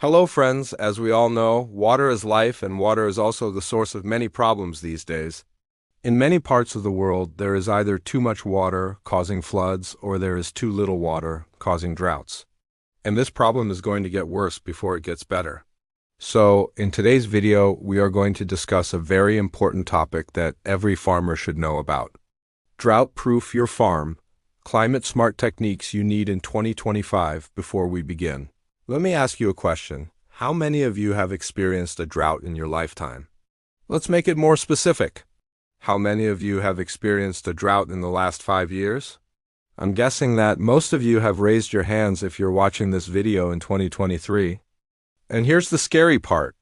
Hello, friends. As we all know, water is life, and water is also the source of many problems these days. In many parts of the world, there is either too much water, causing floods, or there is too little water, causing droughts. And this problem is going to get worse before it gets better. So, in today's video, we are going to discuss a very important topic that every farmer should know about. Drought-proof your farm, climate-smart techniques you need in 2025 before we begin. Let me ask you a question. How many of you have experienced a drought in your lifetime? Let's make it more specific. How many of you have experienced a drought in the last 5 years? I'm guessing that most of you have raised your hands if you're watching this video in 2023. And here's the scary part.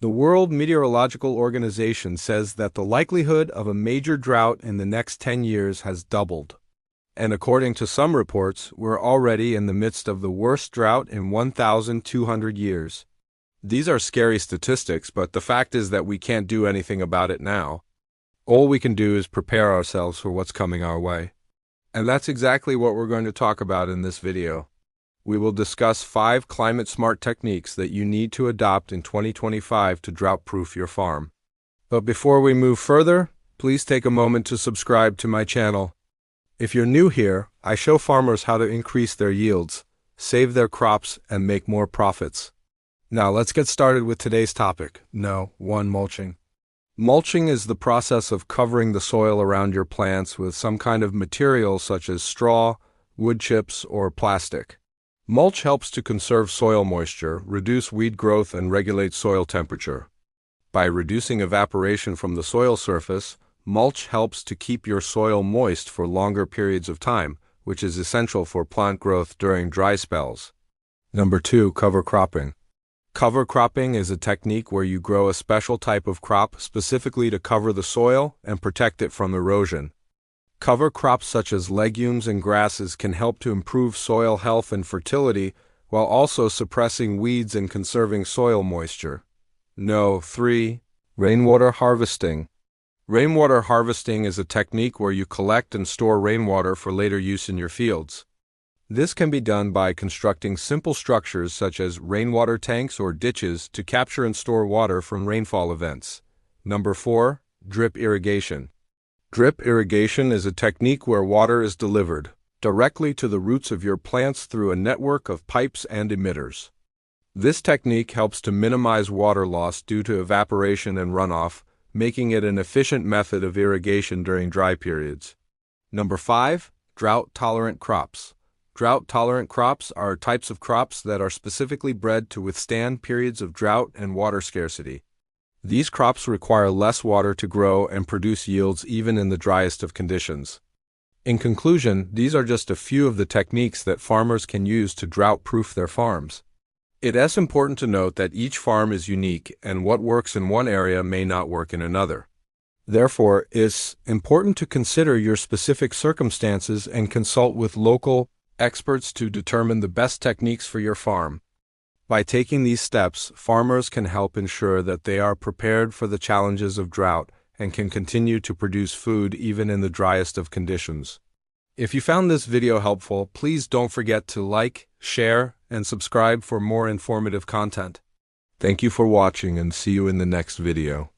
The World Meteorological Organization says that the likelihood of a major drought in the next 10 years has doubled. And according to some reports, we're already in the midst of the worst drought in 1,200 years. These are scary statistics, but the fact is that we can't do anything about it now. All we can do is prepare ourselves for what's coming our way. And that's exactly what we're going to talk about in this video. We will discuss 5 climate-smart techniques that you need to adopt in 2025 to drought-proof your farm. But before we move further, please take a moment to subscribe to my channel. If you're new here, I show farmers how to increase their yields, save their crops, and make more profits. Now let's get started with today's topic. Mulching. Mulching is the process of covering the soil around your plants with some kind of material such as straw, wood chips, or plastic. Mulch helps to conserve soil moisture, reduce weed growth, and regulate soil temperature. By reducing evaporation from the soil surface, mulch helps to keep your soil moist for longer periods of time, which is essential for plant growth during dry spells. Number 2, cover cropping. Cover cropping is a technique where you grow a special type of crop specifically to cover the soil and protect it from erosion. Cover crops such as legumes and grasses can help to improve soil health and fertility while also suppressing weeds and conserving soil moisture. 3. Rainwater harvesting. Rainwater harvesting is a technique where you collect and store rainwater for later use in your fields. This can be done by constructing simple structures such as rainwater tanks or ditches to capture and store water from rainfall events. Number 4. Drip irrigation. Drip irrigation is a technique where water is delivered directly to the roots of your plants through a network of pipes and emitters. This technique helps to minimize water loss due to evaporation and runoff, making it an efficient method of irrigation during dry periods. Number 5. Drought-tolerant crops. Drought-tolerant crops are types of crops that are specifically bred to withstand periods of drought and water scarcity. These crops require less water to grow and produce yields even in the driest of conditions. In conclusion, these are just a few of the techniques that farmers can use to drought-proof their farms. It is important to note that each farm is unique and what works in one area may not work in another. Therefore, it's important to consider your specific circumstances and consult with local experts to determine the best techniques for your farm. By taking these steps, farmers can help ensure that they are prepared for the challenges of drought and can continue to produce food even in the driest of conditions. If you found this video helpful, please don't forget to like, share, and subscribe for more informative content. Thank you for watching and see you in the next video.